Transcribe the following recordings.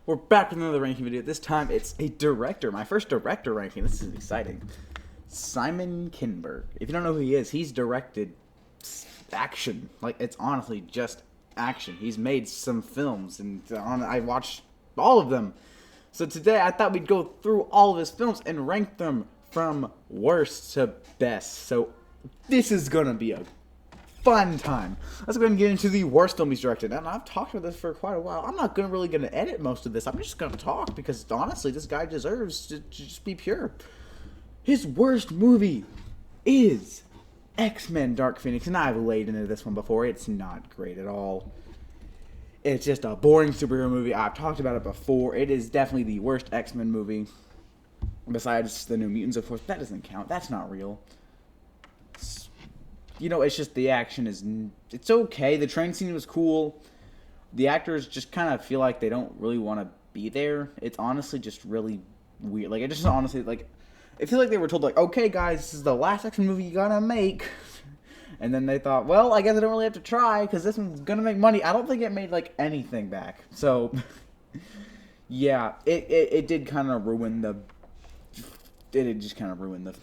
We're back with another ranking video. This time it's a director. My first director ranking. This is exciting. Simon Kinberg. If you don't know who he is, he's directed action. Like, it's honestly just action. He's made some films, and I watched all of them. So today I thought we'd go through all of his films and rank them from worst to best. So this is gonna be a fun time. Let's go ahead and get into the worst film he's directed. And I've talked about this for quite a while. I'm not really going to edit most of this. I'm just going to talk because honestly, this guy deserves to just be pure. His worst movie is X-Men Dark Phoenix. And I've laid into this one before. It's not great at all. It's just a boring superhero movie. I've talked about it before. It is definitely the worst X-Men movie. Besides the New Mutants, of course. That doesn't count. That's not real. You know, it's just the action is, it's okay. The train scene was cool. The actors just kind of feel like they don't really want to be there. It's honestly just really weird. Like, it just honestly, like, I feel like they were told, like, okay, guys, this is the last X-Men movie you gotta make. And then they thought, well, I guess I don't really have to try because this one's gonna make money. I don't think it made, like, anything back. So, yeah, it did kind of ruin the, it did just kind of ruin the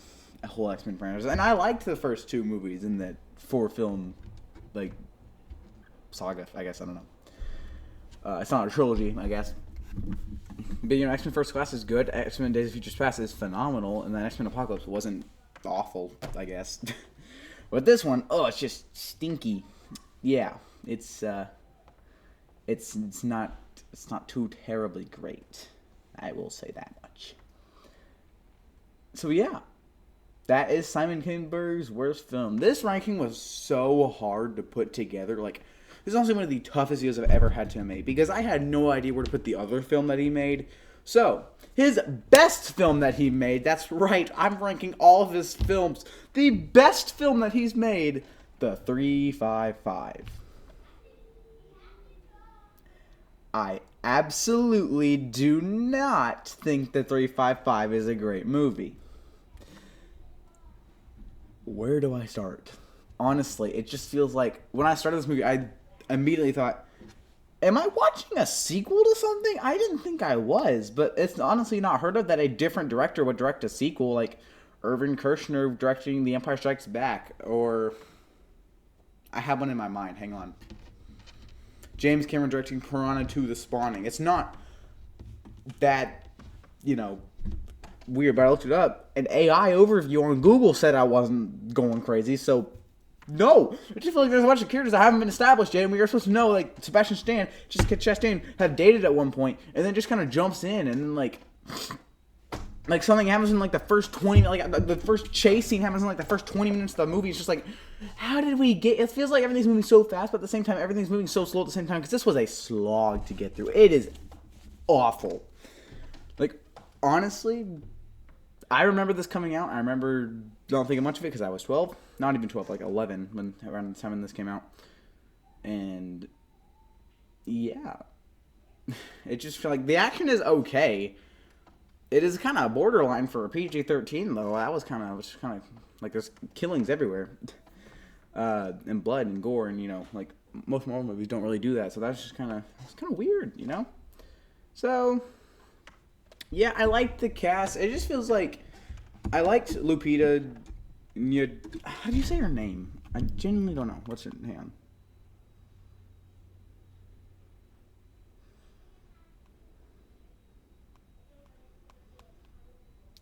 whole X-Men franchise. And I liked the first two movies in that 4-film, like, saga, I guess. I don't know. It's not a trilogy, I guess. But, you know, X-Men First Class is good. X-Men Days of Future Past is phenomenal. And then X-Men Apocalypse wasn't awful, I guess. But this one, oh, it's just stinky. Yeah, it's not too terribly great. I will say that much. So, yeah. That is Simon Kinberg's worst film. This ranking was so hard to put together. Like, this is honestly one of the toughest videos I've ever had to make because I had no idea where to put the other film that he made. So, his best film that he made, that's right, I'm ranking all of his films. The best film that he's made, The 355. I absolutely do not think The 355 is a great movie. Where do I start? Honestly, it just feels like when I started this movie, I immediately thought, am I watching a sequel to something? I didn't think I was, but it's honestly not heard of that a different director would direct a sequel, like Irvin Kershner directing The Empire Strikes Back, or I have one in my mind, hang on. James Cameron directing Piranha 2: The Spawning. It's not that, you know, weird, but I looked it up. An AI overview on Google said I wasn't going crazy, so no. I just feel like there's a bunch of characters that haven't been established yet, and we are supposed to know, like, Sebastian Stan, Jessica Chastain have dated at one point, and then just kind of jumps in, and then, like something happens in, like, the first 20, like, the first chase scene happens in, like, the first 20 minutes of the movie. It's just like, how did we get, it feels like everything's moving so fast, but at the same time, everything's moving so slow at the same time, because this was a slog to get through. It is awful. Like, honestly, I remember this coming out. I remember not thinking much of it because I was 12. Not even 12, like 11 when around the time when this came out. And yeah. It just felt like the action is okay. It is kind of borderline for a PG-13 though. That was kind of like there's killings everywhere. And blood and gore, and you know, like most Marvel movies don't really do that. So that's just kind of weird, you know? So yeah, I liked the cast. It just feels like I liked Lupita. How do you say her name? I genuinely don't know. What's her name?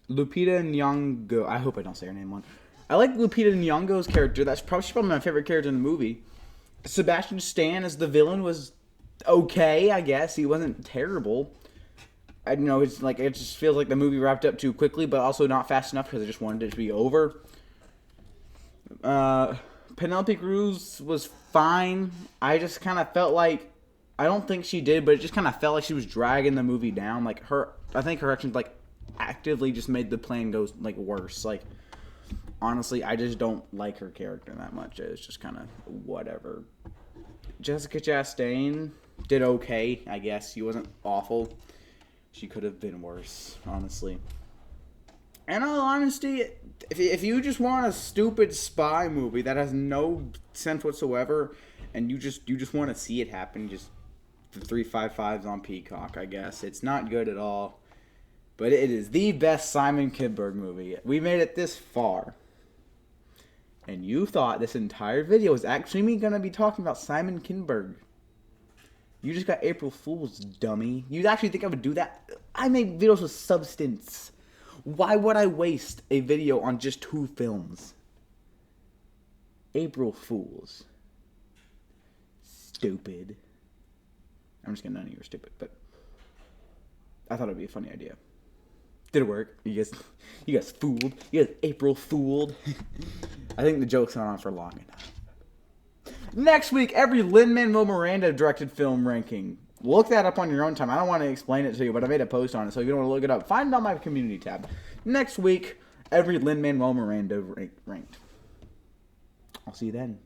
Lupita Nyong'o. I hope I don't say her name wrong. I like Lupita Nyong'o's character. That's probably my favorite character in the movie. Sebastian Stan as the villain was okay, I guess. He wasn't terrible. I don't know, it's like, it just feels like the movie wrapped up too quickly, but also not fast enough because I just wanted it to be over. Penelope Cruz was fine. I just kind of felt like, I don't think she did, but it just kind of felt like she was dragging the movie down. Like, I think her actions, like, actively just made the plan go, like, worse. Like, honestly, I just don't like her character that much. It's just kind of whatever. Jessica Chastain did okay, I guess. She wasn't awful. She could have been worse, honestly. In all honesty, if you just want a stupid spy movie that has no sense whatsoever, and you just want to see it happen, just the 355s on Peacock, I guess. It's not good at all. But it is the best Simon Kinberg movie. We made it this far. And you thought this entire video was actually me going to be talking about Simon Kinberg. You just got April Fool's, dummy. You actually think I would do that? I make videos with substance. Why would I waste a video on just 2 films? April Fools. Stupid. I'm just kidding, none of you are stupid, but I thought it'd be a funny idea. Did it work? You guys fooled? You guys April fooled? I think the joke's not on for long enough. Next week, every Lin-Manuel Miranda directed film ranking. Look that up on your own time. I don't want to explain it to you, but I made a post on it, so if you don't want to look it up, find it on my community tab. Next week, every Lin-Manuel Miranda ranked. I'll see you then.